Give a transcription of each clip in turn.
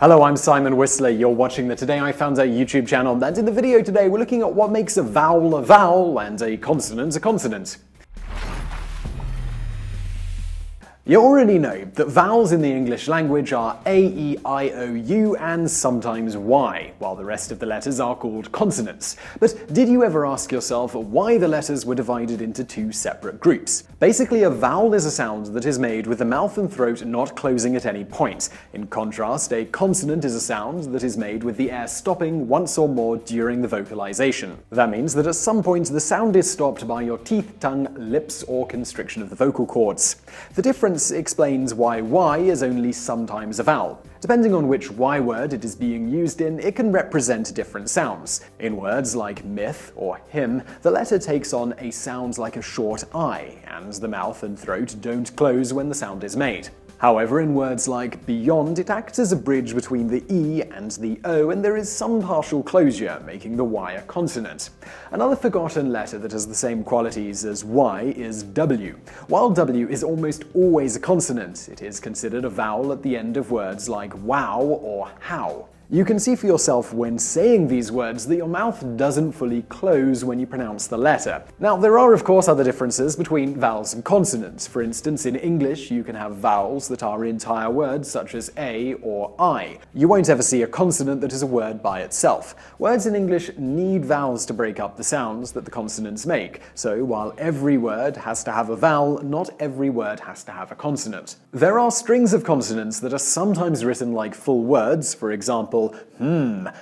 Hello, I'm Simon Whistler. You're watching the Today I Found Out YouTube channel, and in the video today we're looking at what makes a vowel and a consonant a consonant. You already know that vowels in the English language are A, E, I, O, U, and sometimes Y, while the rest of the letters are called consonants. But did you ever ask yourself why the letters were divided into two separate groups? Basically, a vowel is a sound that is made with the mouth and throat not closing at any point. In contrast, a consonant is a sound that is made with the air stopping once or more during the vocalization. That means that at some point the sound is stopped by your teeth, tongue, lips, or constriction of the vocal cords. The difference explains why Y is only sometimes a vowel. Depending on which Y word it is being used in, it can represent different sounds. In words like myth or hymn, the letter takes on a sound like a short I, and the mouth and throat don't close when the sound is made. However, in words like beyond, it acts as a bridge between the E and the O, and there is some partial closure, making the Y a consonant. Another forgotten letter that has the same qualities as Y is W. While W is almost always a consonant, it is considered a vowel at the end of words like wow or how. You can see for yourself when saying these words that your mouth doesn't fully close when you pronounce the letter. Now, there are of course other differences between vowels and consonants. For instance, in English you can have vowels that are entire words such as A or I. You won't ever see a consonant that is a word by itself. Words in English need vowels to break up the sounds that the consonants make, so while every word has to have a vowel, not every word has to have a consonant. There are strings of consonants that are sometimes written like full words, for example,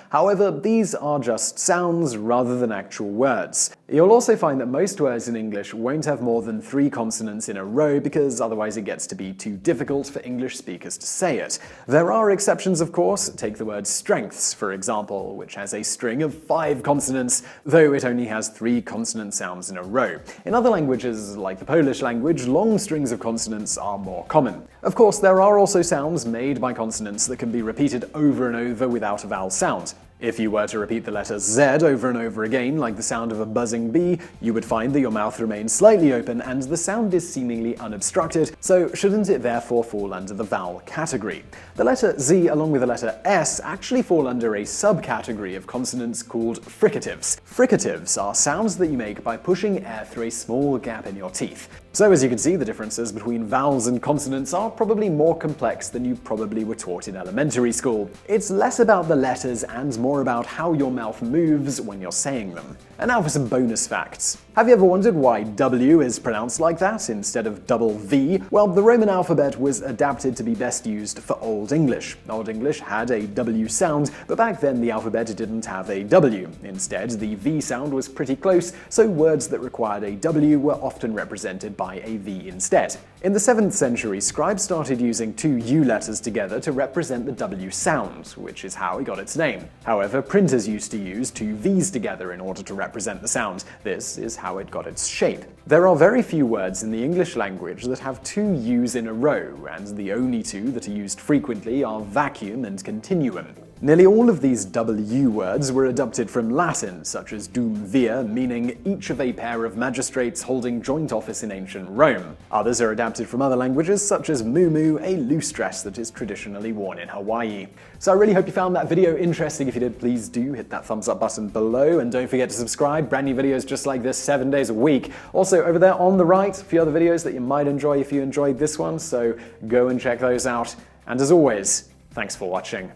However, these are just sounds rather than actual words. You'll also find that most words in English won't have more than 3 consonants in a row because otherwise it gets to be too difficult for English speakers to say it. There are exceptions, of course. Take the word strengths, for example, which has a string of 5 consonants, though it only has 3 consonant sounds in a row. In other languages, like the Polish language, long strings of consonants are more common. Of course, there are also sounds made by consonants that can be repeated over and over without a vowel sound. If you were to repeat the letter Z over and over again, like the sound of a buzzing bee, you would find that your mouth remains slightly open and the sound is seemingly unobstructed, so shouldn't it therefore fall under the vowel category? The letter Z along with the letter S actually fall under a subcategory of consonants called fricatives. Fricatives are sounds that you make by pushing air through a small gap in your teeth. So as you can see, the differences between vowels and consonants are probably more complex than you probably were taught in elementary school. It's less about the letters and more about how your mouth moves when you're saying them. And now for some bonus facts. Have you ever wondered why W is pronounced like that instead of double V? Well, the Roman alphabet was adapted to be best used for Old English. Old English had a W sound, but back then the alphabet didn't have a W. Instead, the V sound was pretty close, so words that required a W were often represented by a V instead. In the 7th century, scribes started using 2 U letters together to represent the W sound, which is how it got its name. However, printers used to use 2 V's together in order to represent the sound. This is how it got its shape. There are very few words in the English language that have 2 U's in a row, and the only 2 that are used frequently are vacuum and continuum. Nearly all of these W words were adopted from Latin, such as dum vir, meaning each of a pair of magistrates holding joint office in ancient Rome. Others are adapted from other languages, such as muumuu, a loose dress that is traditionally worn in Hawaii. So I really hope you found that video interesting. If you did, please do hit that thumbs up button below, and don't forget to subscribe. Brand new videos just like this 7 days a week. Also, over there on the right, a few other videos that you might enjoy if you enjoyed this one, so go and check those out. And as always, thanks for watching.